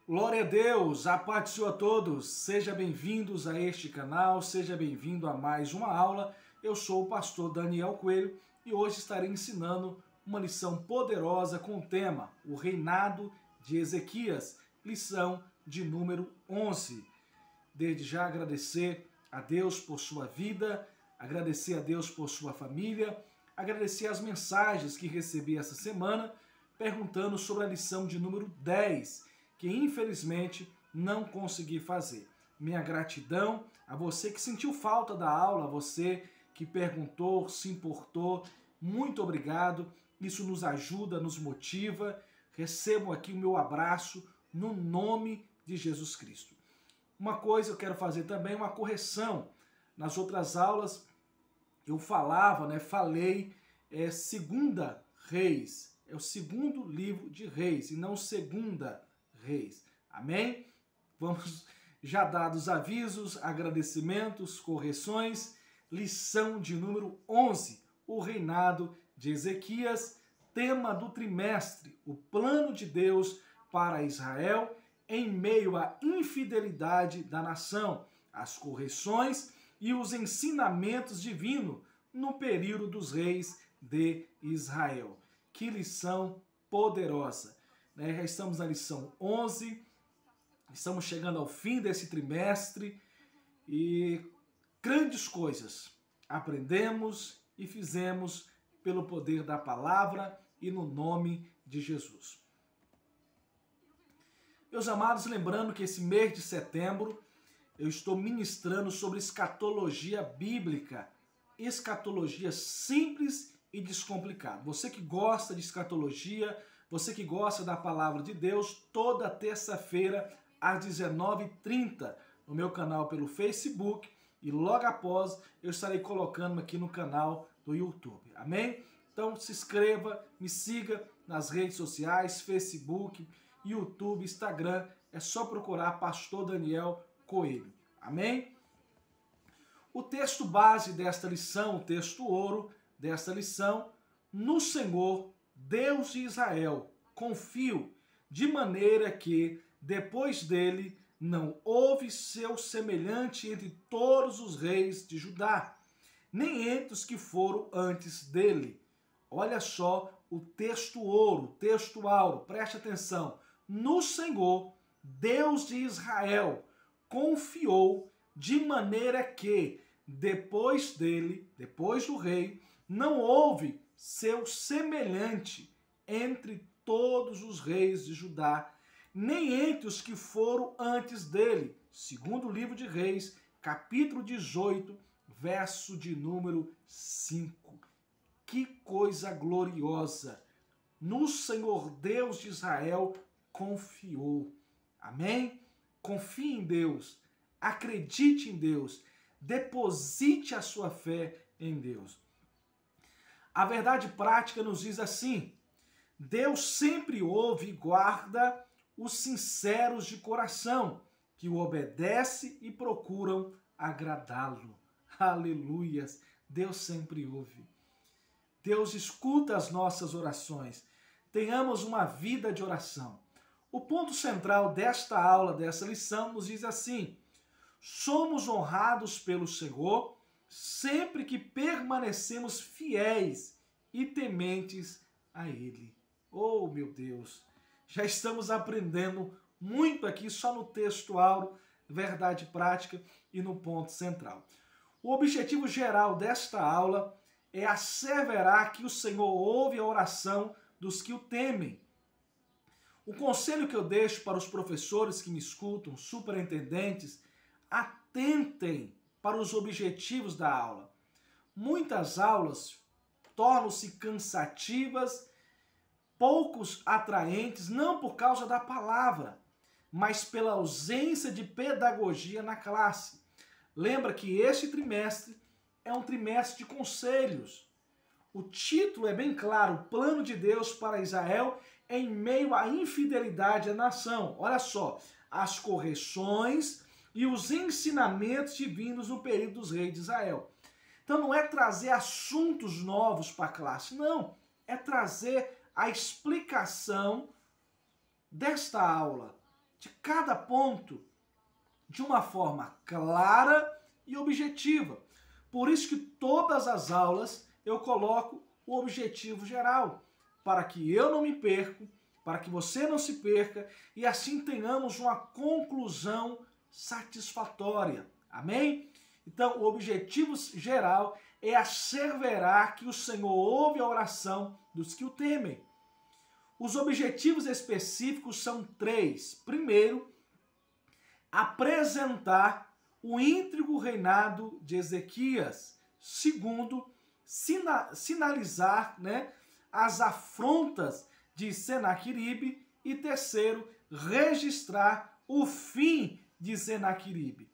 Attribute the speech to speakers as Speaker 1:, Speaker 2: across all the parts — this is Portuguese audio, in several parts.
Speaker 1: Glória a Deus, a paz do Senhor a todos, sejam bem-vindos a este canal, seja bem-vindo a mais uma aula. Eu sou o pastor Daniel Coelho e hoje estarei ensinando uma lição poderosa com o tema O Reinado de Ezequias, lição de número 11. Desde já agradecer a Deus por sua vida, agradecer a Deus por sua família, agradecer as mensagens que recebi essa semana perguntando sobre a lição de número 10, que infelizmente não consegui fazer. Minha gratidão a você que sentiu falta da aula, a você que perguntou, se importou, muito obrigado. Isso nos ajuda, nos motiva. Recebam aqui o meu abraço no nome de Jesus Cristo. Uma coisa eu quero fazer também, uma correção. Nas outras aulas eu falei Segunda Reis. É o segundo livro de Reis e não Segunda Reis. Amém? Vamos já dados os avisos, agradecimentos, correções. Lição de número 11, o reinado de Ezequias, tema do trimestre, o plano de Deus para Israel em meio à infidelidade da nação, as correções e os ensinamentos divinos no período dos reis de Israel. Que lição poderosa! Já estamos na lição 11, estamos chegando ao fim desse trimestre e grandes coisas aprendemos e fizemos pelo poder da palavra e no nome de Jesus. Meus amados, lembrando que esse mês de setembro eu estou ministrando sobre escatologia bíblica, escatologia simples e descomplicada. Você que gosta de escatologia, você que gosta da palavra de Deus, toda terça-feira às 19h30 no meu canal pelo Facebook e logo após eu estarei colocando aqui no canal do YouTube. Amém? Então se inscreva, me siga nas redes sociais, Facebook, YouTube, Instagram. É só procurar Pastor Daniel Coelho. Amém? O texto base desta lição, o texto ouro desta lição, no Senhor, Deus de Israel, confio, de maneira que, depois dele, não houve seu semelhante entre todos os reis de Judá, nem entre os que foram antes dele. Olha só o texto ouro, o texto áureo, preste atenção. No Senhor, Deus de Israel, confiou, de maneira que, depois dele, depois do rei, não houve seu semelhante entre todos os reis de Judá, nem entre os que foram antes dele. Segundo o livro de Reis, capítulo 18, verso de número 5. Que coisa gloriosa! No Senhor Deus de Israel confiou. Amém? Confie em Deus, acredite em Deus, deposite a sua fé em Deus. A verdade prática nos diz assim: Deus sempre ouve e guarda os sinceros de coração, que o obedecem e procuram agradá-lo. Aleluias! Deus sempre ouve. Deus escuta as nossas orações. Tenhamos uma vida de oração. O ponto central desta aula, dessa lição, nos diz assim: somos honrados pelo Senhor sempre que permanecemos fiéis e tementes a Ele. Oh, meu Deus! Já estamos aprendendo muito aqui só no texto áureo, verdade prática e no ponto central. O objetivo geral desta aula é asseverar que o Senhor ouve a oração dos que o temem. O conselho que eu deixo para os professores que me escutam, superintendentes, atentem para os objetivos da aula. Muitas aulas tornam-se cansativas, poucos atraentes, não por causa da palavra, mas pela ausência de pedagogia na classe. Lembra que este trimestre é um trimestre de conselhos. O título é bem claro: o plano de Deus para Israel em meio à infidelidade da nação. Olha só, as correções e os ensinamentos divinos no período dos reis de Israel. Então não é trazer assuntos novos para a classe, não. É trazer a explicação desta aula. de cada ponto de uma forma clara e objetiva. Por isso que todas as aulas eu coloco o objetivo geral, para que eu não me perca, para que você não se perca e assim tenhamos uma conclusão satisfatória. Amém? Então, o objetivo geral é asseverar que o Senhor ouve a oração dos que o temem. Os objetivos específicos são 3. Primeiro, apresentar o íntegro reinado de Ezequias. Segundo, sinalizar, as afrontas de Senaqueribe. E terceiro, registrar o fim de Senaqueribe.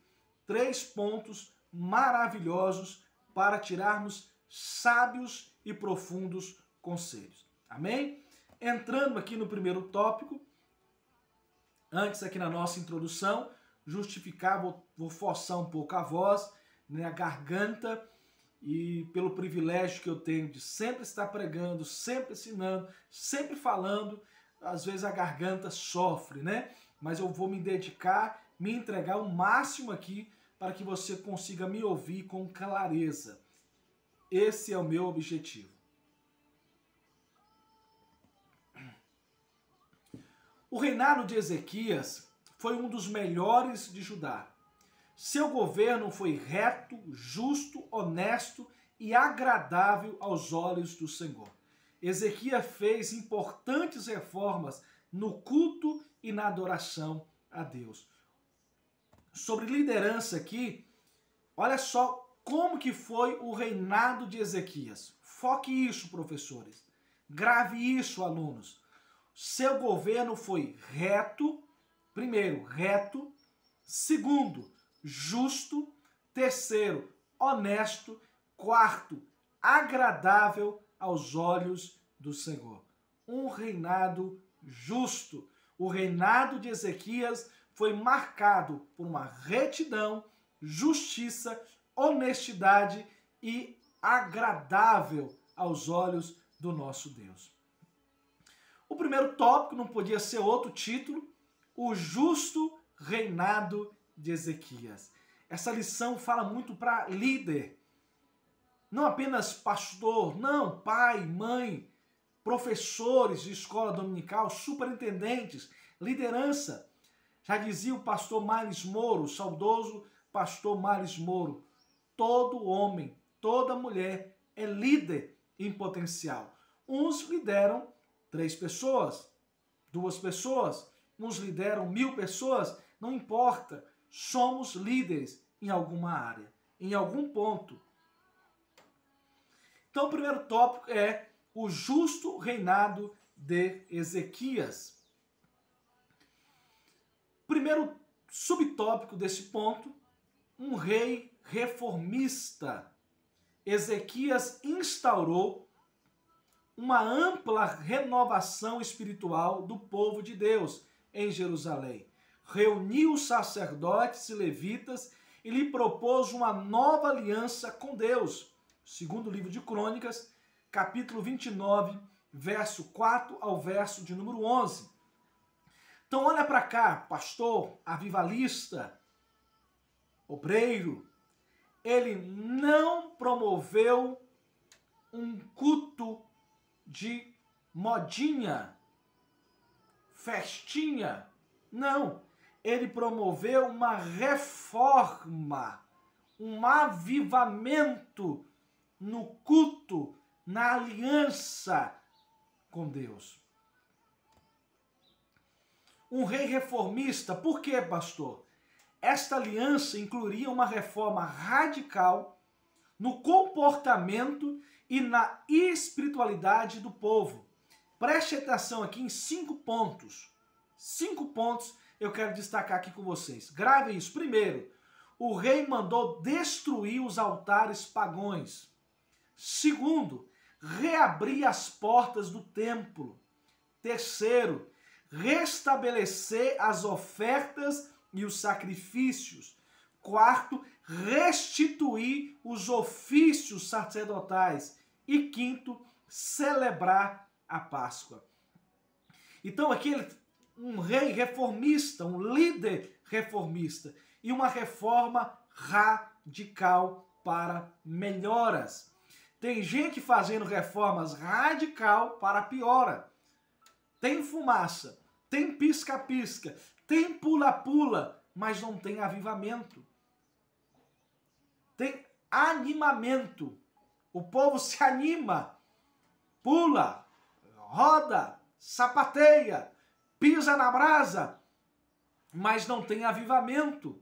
Speaker 1: 3 pontos maravilhosos para tirarmos sábios e profundos conselhos. Amém? Entrando aqui no primeiro tópico, antes aqui na nossa introdução, justificar, vou forçar um pouco a voz, a garganta, e pelo privilégio que eu tenho de sempre estar pregando, sempre ensinando, sempre falando, às vezes a garganta sofre, Mas eu vou me dedicar, me entregar o máximo aqui para que você consiga me ouvir com clareza. Esse é o meu objetivo. O reinado de Ezequias foi um dos melhores de Judá. Seu governo foi reto, justo, honesto e agradável aos olhos do Senhor. Ezequias fez importantes reformas no culto e na adoração a Deus. Sobre liderança aqui, olha só como que foi o reinado de Ezequias. Foque isso, professores. Grave isso, alunos. Seu governo foi reto, primeiro, reto, segundo, justo, terceiro, honesto, quarto, agradável aos olhos do Senhor. Um reinado justo. O reinado de Ezequias foi marcado por uma retidão, justiça, honestidade e agradável aos olhos do nosso Deus. O primeiro tópico não podia ser outro título, o justo reinado de Ezequias. Essa lição fala muito para líder, não apenas pastor, não, pai, mãe, professores de escola dominical, superintendentes, liderança. Já dizia o pastor Miles Moro, o saudoso pastor Miles Moro, todo homem, toda mulher é líder em potencial. Uns lideram 3 pessoas, 2 pessoas, uns lideram 1000 pessoas, não importa, somos líderes em alguma área, em algum ponto. Então o primeiro tópico é o justo reinado de Ezequias. Primeiro subtópico desse ponto, um rei reformista. Ezequias instaurou uma ampla renovação espiritual do povo de Deus em Jerusalém. Reuniu os sacerdotes e levitas e lhe propôs uma nova aliança com Deus. Segundo o livro de Crônicas, capítulo 29, verso 4 ao verso de número 11. Então olha para cá, pastor, avivalista, obreiro, ele não promoveu um culto de modinha, festinha. Não, ele promoveu uma reforma, um avivamento no culto, na aliança com Deus. Um rei reformista, por quê, pastor? Esta aliança incluiria uma reforma radical no comportamento e na espiritualidade do povo. Preste atenção aqui em 5 pontos. 5 pontos eu quero destacar aqui com vocês. Grave isso. Primeiro, o rei mandou destruir os altares pagãos. Segundo, reabrir as portas do templo. Terceiro, restabelecer as ofertas e os sacrifícios. Quarto, restituir os ofícios sacerdotais. E quinto, celebrar a Páscoa. Então aqui ele um rei reformista, um líder reformista e uma reforma radical para melhoras. Tem gente fazendo reformas radical para piora. Tem fumaça, tem pisca-pisca, tem pula-pula, mas não tem avivamento. Tem animamento. O povo se anima, pula, roda, sapateia, pisa na brasa, mas não tem avivamento.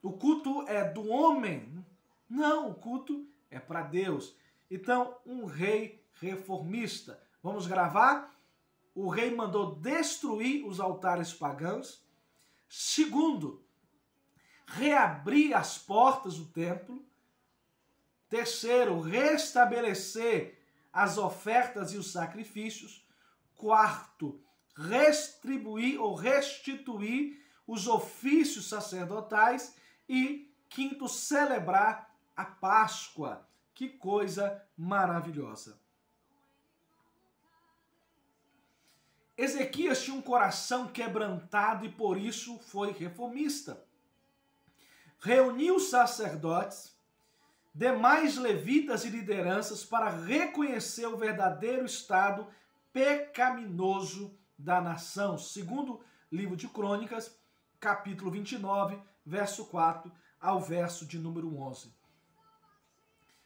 Speaker 1: O culto é do homem. Não, o culto é para Deus. Então, um rei reformista. Vamos gravar? O rei mandou destruir os altares pagãos. Segundo, reabrir as portas do templo. Terceiro, restabelecer as ofertas e os sacrifícios. Quarto, restituir os ofícios sacerdotais. E quinto, celebrar a Páscoa. Que coisa maravilhosa. Ezequias tinha um coração quebrantado e por isso foi reformista. Reuniu os sacerdotes, demais levitas e lideranças para reconhecer o verdadeiro estado pecaminoso da nação. Segundo livro de Crônicas, capítulo 29, verso 4 ao verso de número 11.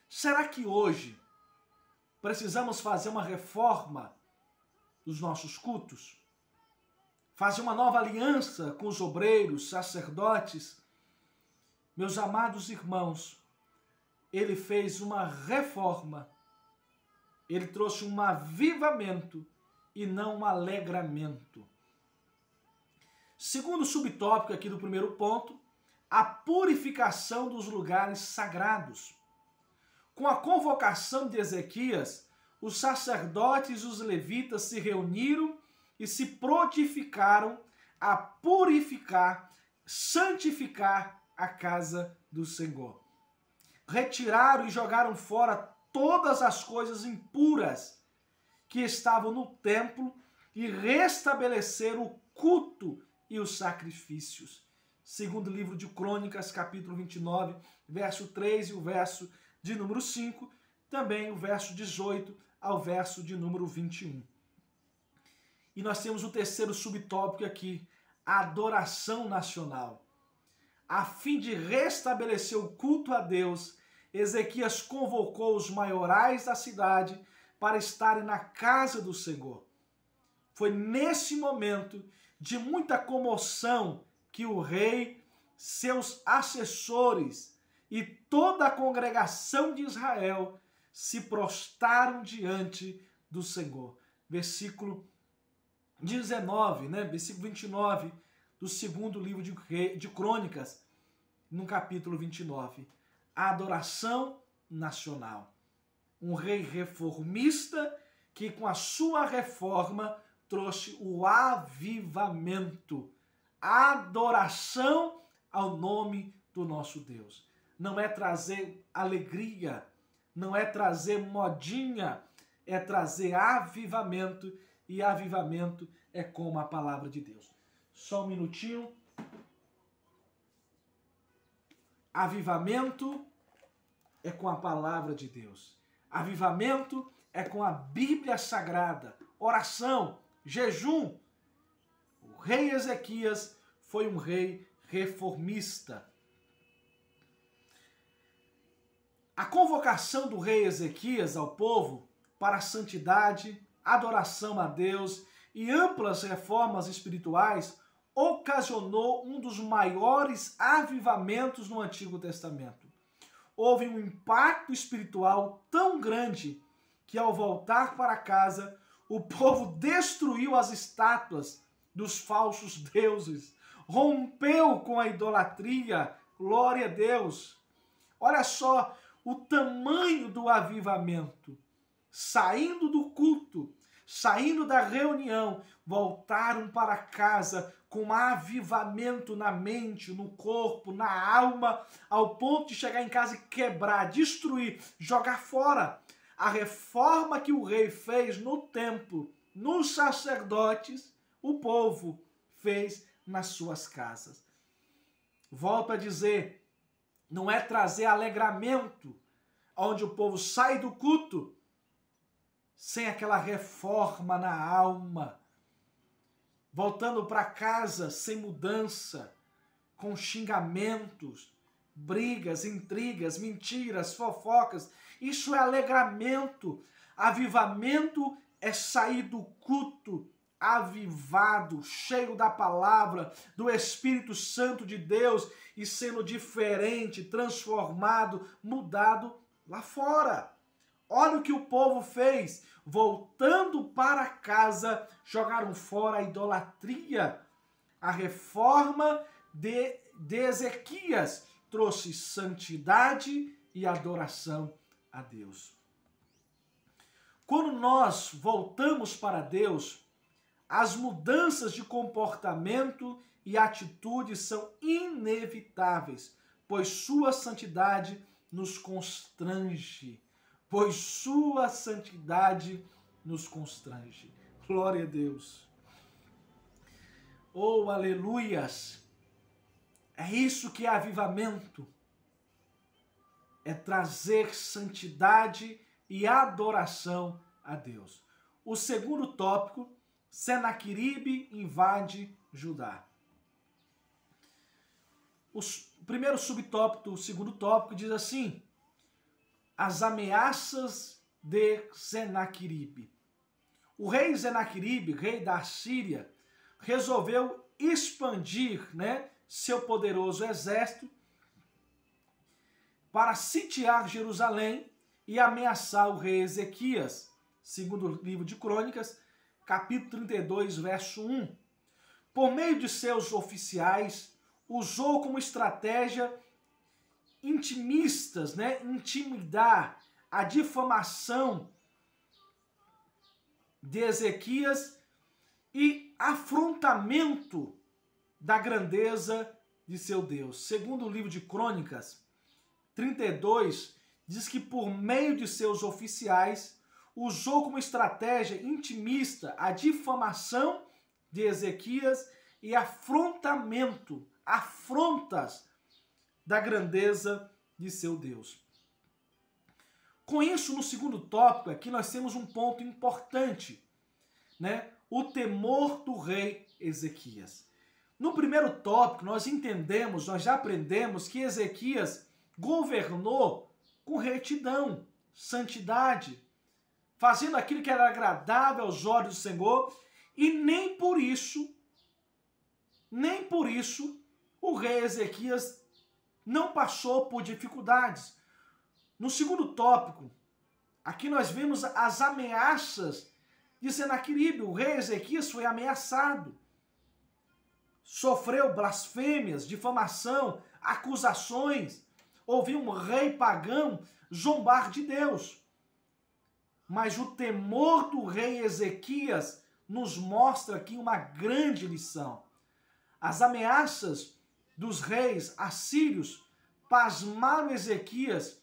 Speaker 1: Será que hoje precisamos fazer uma reforma dos nossos cultos? Fazer uma nova aliança com os obreiros, sacerdotes? Meus amados irmãos, ele fez uma reforma. Ele trouxe um avivamento e não um alegramento. Segundo subtópico aqui do primeiro ponto, a purificação dos lugares sagrados. Com a convocação de Ezequias, os sacerdotes e os levitas se reuniram e se prontificaram a purificar, santificar a casa do Senhor. Retiraram e jogaram fora todas as coisas impuras que estavam no templo e restabeleceram o culto e os sacrifícios. Segundo livro de Crônicas, capítulo 29, verso 3 e o verso de número 5, também o verso 18 ao verso de número 21. E nós temos o terceiro subtópico aqui, a adoração nacional. A fim de restabelecer o culto a Deus, Ezequias convocou os maiorais da cidade para estarem na casa do Senhor. Foi nesse momento de muita comoção que o rei, seus assessores e toda a congregação de Israel se prostraram diante do Senhor. Versículo 19, versículo 29 do segundo livro de Crônicas, no capítulo 29. A adoração nacional. Um rei reformista que com a sua reforma trouxe o avivamento. A adoração ao nome do nosso Deus. Não é trazer alegria, não é trazer modinha, é trazer avivamento, e avivamento é como a palavra de Deus. Só um minutinho. Avivamento é com a palavra de Deus. Avivamento é com a Bíblia Sagrada. Oração, jejum. O rei Ezequias foi um rei reformista. A convocação do rei Ezequias ao povo para a santidade, adoração a Deus e amplas reformas espirituais ocasionou um dos maiores avivamentos no Antigo Testamento. Houve um impacto espiritual tão grande que, ao voltar para casa, o povo destruiu as estátuas dos falsos deuses, rompeu com a idolatria. Glória a Deus! Olha só o tamanho do avivamento. Saindo do culto, saindo da reunião, voltaram para casa com avivamento na mente, no corpo, na alma, ao ponto de chegar em casa e quebrar, destruir, jogar fora. A reforma que o rei fez no templo nos sacerdotes, o povo fez nas suas casas. Volto a dizer, não é trazer alegramento, onde o povo sai do culto sem aquela reforma na alma, voltando para casa sem mudança, com xingamentos, brigas, intrigas, mentiras, fofocas. Isso é alegramento. Avivamento é sair do culto avivado, cheio da palavra, do Espírito Santo de Deus e sendo diferente, transformado, mudado lá fora. Olha o que o povo fez. Voltando para casa, jogaram fora a idolatria. A reforma de Ezequias trouxe santidade e adoração a Deus. Quando nós voltamos para Deus, as mudanças de comportamento e atitude são inevitáveis, pois sua santidade nos constrange. Pois sua santidade nos constrange. Glória a Deus. Oh, aleluias. É isso que é avivamento. É trazer santidade e adoração a Deus. O segundo tópico, Senaqueribe invade Judá. O primeiro subtópico, o segundo tópico diz assim: as ameaças de Senaqueribe. O rei Senaqueribe, rei da Assíria, resolveu expandir, seu poderoso exército para sitiar Jerusalém e ameaçar o rei Ezequias, segundo o livro de Crônicas, capítulo 32, verso 1. Por meio de seus oficiais, usou como estratégia intimistas, intimidar, a difamação de Ezequias e afrontamento da grandeza de seu Deus. Segundo o livro de Crônicas 32, diz que por meio de seus oficiais usou como estratégia intimista a difamação de Ezequias e afrontamento, afrontas da grandeza de seu Deus. Com isso, no segundo tópico, aqui nós temos um ponto importante, o temor do rei Ezequias. No primeiro tópico, nós já aprendemos que Ezequias governou com retidão, santidade, fazendo aquilo que era agradável aos olhos do Senhor, e nem por isso, o rei Ezequias não passou por dificuldades. No segundo tópico, aqui nós vemos as ameaças de Senaqueribe. O rei Ezequias foi ameaçado. Sofreu blasfêmias, difamação, acusações. Ouviu um rei pagão zombar de Deus. Mas o temor do rei Ezequias nos mostra aqui uma grande lição. As ameaças dos reis assírios pasmaram Ezequias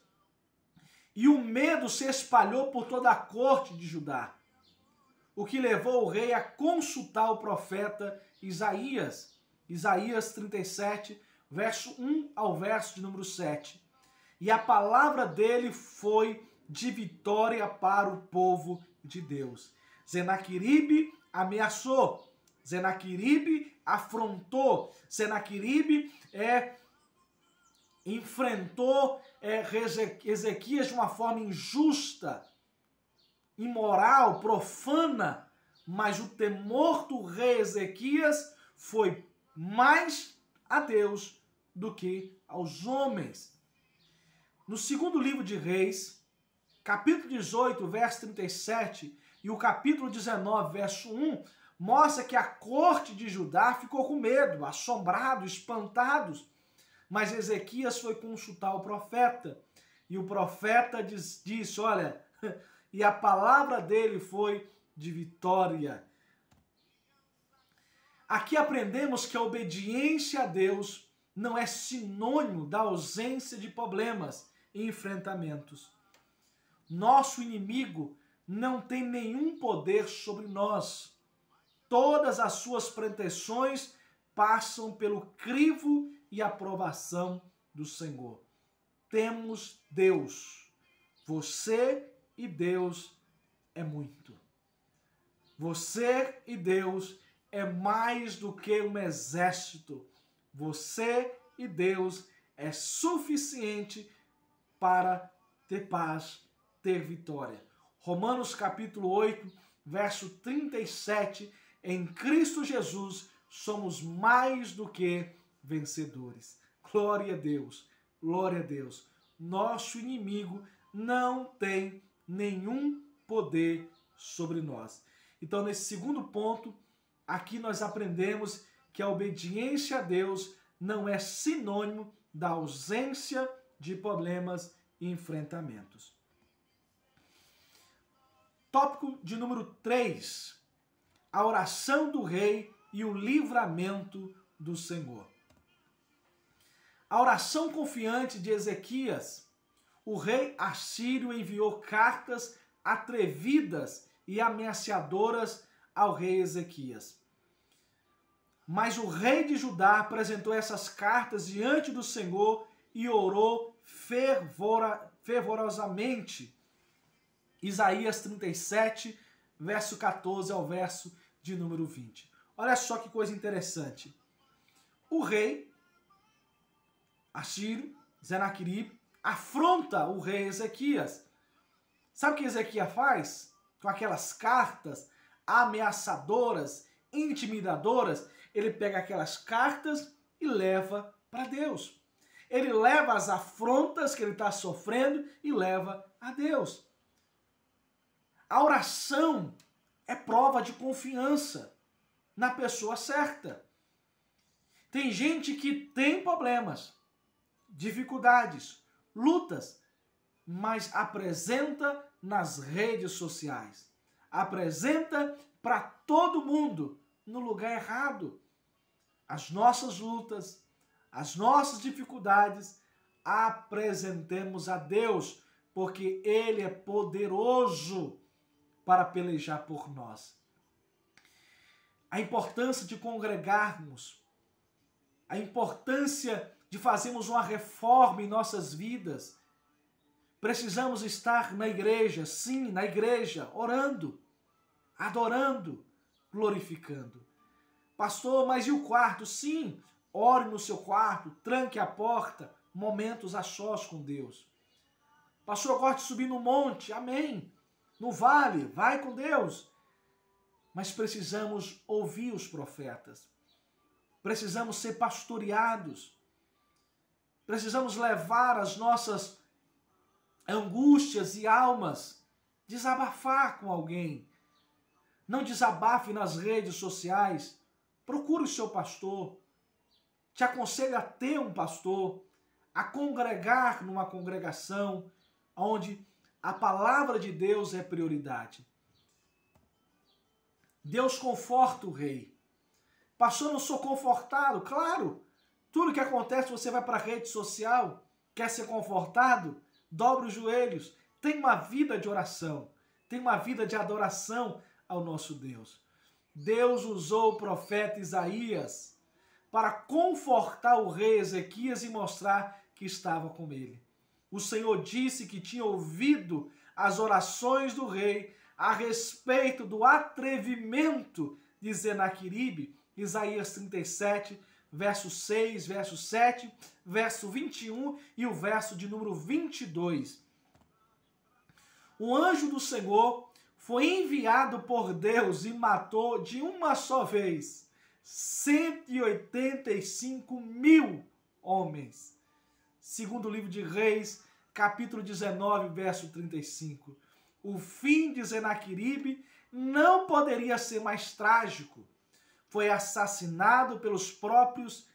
Speaker 1: e o medo se espalhou por toda a corte de Judá, o que levou o rei a consultar o profeta Isaías. Isaías 37, verso 1 ao verso de número 7. E a palavra dele foi de vitória para o povo de Deus. Senaqueribe ameaçou, Senaqueribe afrontou, Senaqueribe enfrentou Ezequias de uma forma injusta, imoral, profana, mas o temor do rei Ezequias foi mais a Deus do que aos homens. No segundo livro de Reis, capítulo 18, verso 37, e o capítulo 19, verso 1, mostra que a corte de Judá ficou com medo, assombrado, espantados. Mas Ezequias foi consultar o profeta, e o profeta disse, olha, e a palavra dele foi de vitória. Aqui aprendemos que a obediência a Deus não é sinônimo da ausência de problemas e enfrentamentos. Nosso inimigo não tem nenhum poder sobre nós. Todas as suas pretensões passam pelo crivo e aprovação do Senhor. Temos Deus. Você e Deus é muito. Você e Deus é mais do que um exército. Você e Deus é suficiente para ter paz, ter vitória. Romanos capítulo 8, verso 37, em Cristo Jesus somos mais do que vencedores. Glória a Deus, glória a Deus. Nosso inimigo não tem nenhum poder sobre nós. Então, nesse segundo ponto, aqui nós aprendemos que a obediência a Deus não é sinônimo da ausência de problemas e enfrentamentos. Tópico de número 3. A oração do rei e o livramento do Senhor. A oração confiante de Ezequias. O rei assírio enviou cartas atrevidas e ameaçadoras ao rei Ezequias. Mas o rei de Judá apresentou essas cartas diante do Senhor e orou fervorosamente. Isaías 37, verso 14 ao verso de número 20. Olha só que coisa interessante. O rei assírio, Senaqueribe, afronta o rei Ezequias. Sabe o que Ezequias faz? Com aquelas cartas ameaçadoras, intimidadoras, ele pega aquelas cartas e leva para Deus. Ele leva as afrontas que ele está sofrendo e leva a Deus. A oração é prova de confiança na pessoa certa. Tem gente que tem problemas, dificuldades, lutas, mas apresenta nas redes sociais. Apresenta para todo mundo no lugar errado. As nossas lutas, as nossas dificuldades, apresentemos a Deus, porque Ele é poderoso para pelejar por nós. A importância de congregarmos, a importância de fazermos uma reforma em nossas vidas. Precisamos estar na igreja, sim, na igreja, orando, adorando, glorificando. Pastor, mas e o quarto? Sim, ore no seu quarto, tranque a porta, momentos a sós com Deus. Pastor, eu gosto de subir no monte, amém. No vale, vai com Deus. Mas precisamos ouvir os profetas. Precisamos ser pastoreados. Precisamos levar as nossas angústias e almas, desabafar com alguém. Não desabafe nas redes sociais. Procure o seu pastor. Te aconselho a ter um pastor, a congregar numa congregação onde a palavra de Deus é prioridade. Deus conforta o rei. Pastor, não sou confortado? Claro, tudo que acontece você vai para a rede social, quer ser confortado? Dobre os joelhos, tem uma vida de oração, tem uma vida de adoração ao nosso Deus. Deus usou o profeta Isaías para confortar o rei Ezequias e mostrar que estava com ele. O Senhor disse que tinha ouvido as orações do rei a respeito do atrevimento de Senaqueribe, Isaías 37, verso 6, verso 7, verso 21 e o verso de número 22. O anjo do Senhor foi enviado por Deus e matou de uma só vez 185.000 homens. Segundo o livro de Reis, capítulo 19, verso 35. O fim de Senaqueribe não poderia ser mais trágico. Foi assassinado pelos próprios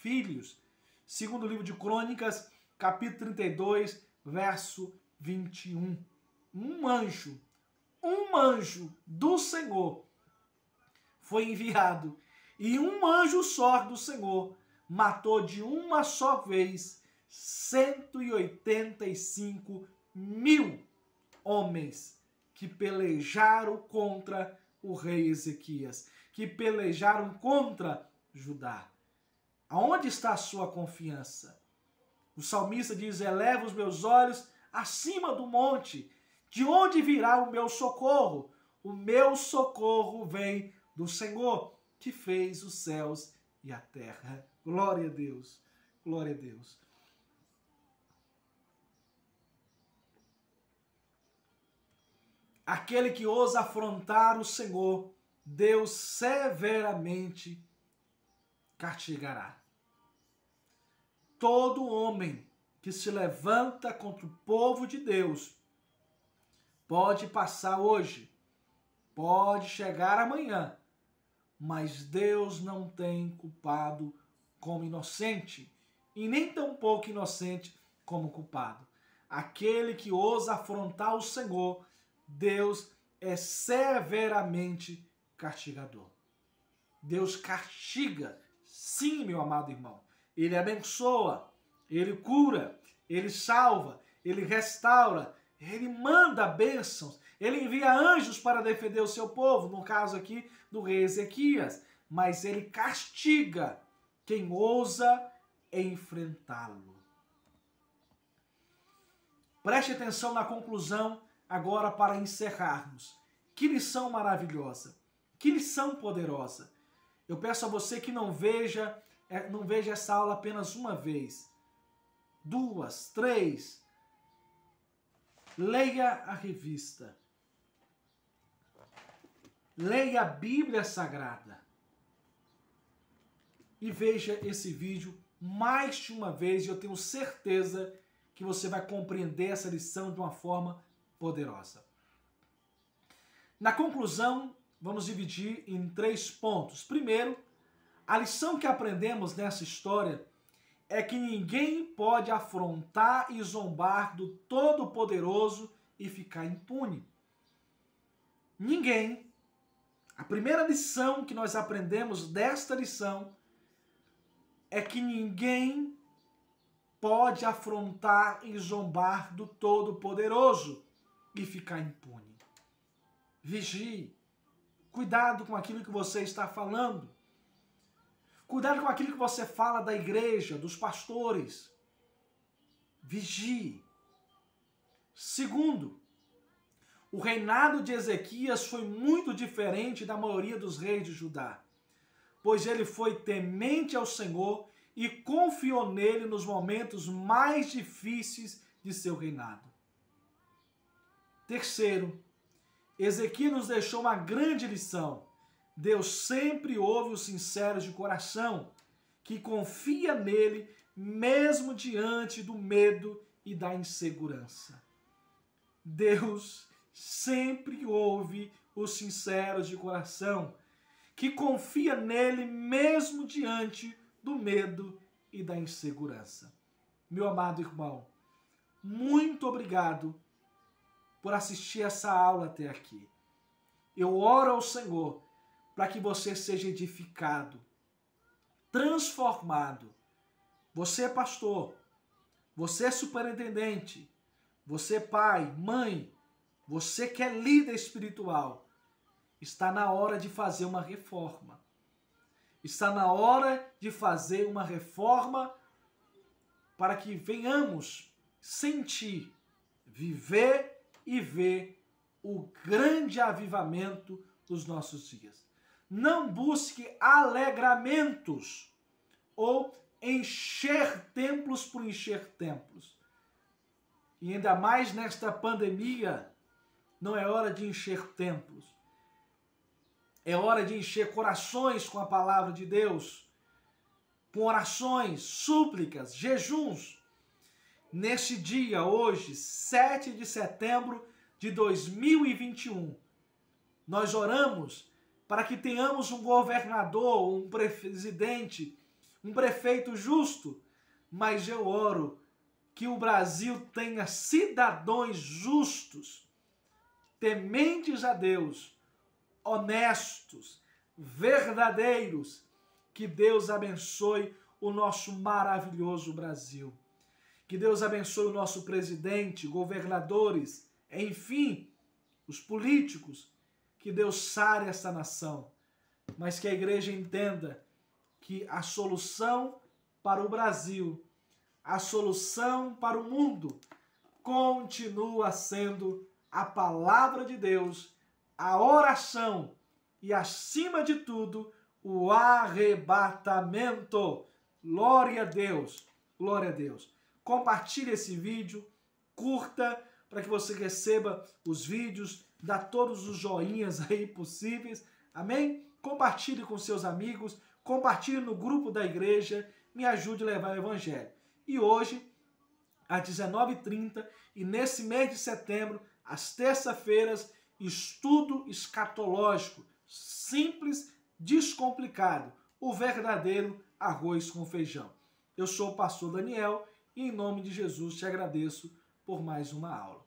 Speaker 1: filhos. Segundo o livro de Crônicas, capítulo 32, verso 21. Um anjo do Senhor foi enviado e um anjo só do Senhor matou de uma só vez 185.000 homens que que pelejaram contra o rei Ezequias, que pelejaram contra Judá. Aonde está a sua confiança? O salmista diz: eleva os meus olhos acima do monte. De onde virá o meu socorro? O meu socorro vem do Senhor, que fez os céus e a terra. Glória a Deus. Glória a Deus. Aquele que ousa afrontar o Senhor, Deus severamente castigará. Todo homem que se levanta contra o povo de Deus pode passar hoje, pode chegar amanhã, mas Deus não tem culpado como inocente, e nem tão pouco inocente como culpado. Aquele que ousa afrontar o Senhor, Deus é severamente castigador. Deus castiga, sim, meu amado irmão. Ele abençoa, ele cura, ele salva, ele restaura, ele manda bênçãos, ele envia anjos para defender o seu povo, no caso aqui do rei Ezequias, mas ele castiga quem ousa enfrentá-lo. Preste atenção na conclusão agora para encerrarmos. Que lição maravilhosa, que lição poderosa. Eu peço a você que não veja essa aula apenas uma vez, 2, 3. Leia a revista. Leia a Bíblia Sagrada. E veja esse vídeo mais de uma vez, e eu tenho certeza que você vai compreender essa lição de uma forma poderosa. Na conclusão, vamos dividir em 3 pontos. Primeiro, a lição que aprendemos nessa história é que ninguém pode afrontar e zombar do Todo-Poderoso e ficar impune. Ninguém. A primeira lição que nós aprendemos desta lição é que ninguém pode afrontar e zombar do Todo-Poderoso e ficar impune. Vigie. Cuidado com aquilo que você está falando. Cuidado com aquilo que você fala da igreja, dos pastores. Vigie. Segundo, o reinado de Ezequias foi muito diferente da maioria dos reis de Judá, pois ele foi temente ao Senhor e confiou nele nos momentos mais difíceis de seu reinado. Terceiro, Ezequias nos deixou uma grande lição. Deus sempre ouve os sinceros de coração, que confia nele mesmo diante do medo e da insegurança. Deus sempre ouve os sinceros de coração, que confia nele mesmo diante do medo e da insegurança. Meu amado irmão, muito obrigado por assistir essa aula até aqui. Eu oro ao Senhor para que você seja edificado, transformado. Você pastor, você superintendente, você pai, mãe, você que é líder espiritual, está na hora de fazer uma reforma. Está na hora de fazer uma reforma para que venhamos sentir, viver e ver o grande avivamento dos nossos dias. Não busque alegramentos ou encher templos por encher templos. E ainda mais nesta pandemia, não é hora de encher templos. É hora de encher corações com a palavra de Deus, com orações, súplicas, jejuns. Neste dia, hoje, 7 de setembro de 2021, nós oramos para que tenhamos um governador, um presidente, um prefeito justo, mas eu oro que o Brasil tenha cidadãos justos, tementes a Deus, honestos, verdadeiros. Que Deus abençoe o nosso maravilhoso Brasil. Que Deus abençoe o nosso presidente, governadores, enfim, os políticos, que Deus sare essa nação, mas que a igreja entenda que a solução para o Brasil, a solução para o mundo, continua sendo a palavra de Deus, a oração e, acima de tudo, o arrebatamento. Glória a Deus, glória a Deus. Compartilhe esse vídeo, curta para que você receba os vídeos, dá todos os joinhas aí possíveis, amém? Compartilhe com seus amigos, compartilhe no grupo da igreja, me ajude a levar o evangelho. E hoje, às 19h30, e nesse mês de setembro, às terça-feiras, estudo escatológico, simples, descomplicado, o verdadeiro arroz com feijão. Eu sou o pastor Daniel e em nome de Jesus te agradeço por mais uma aula.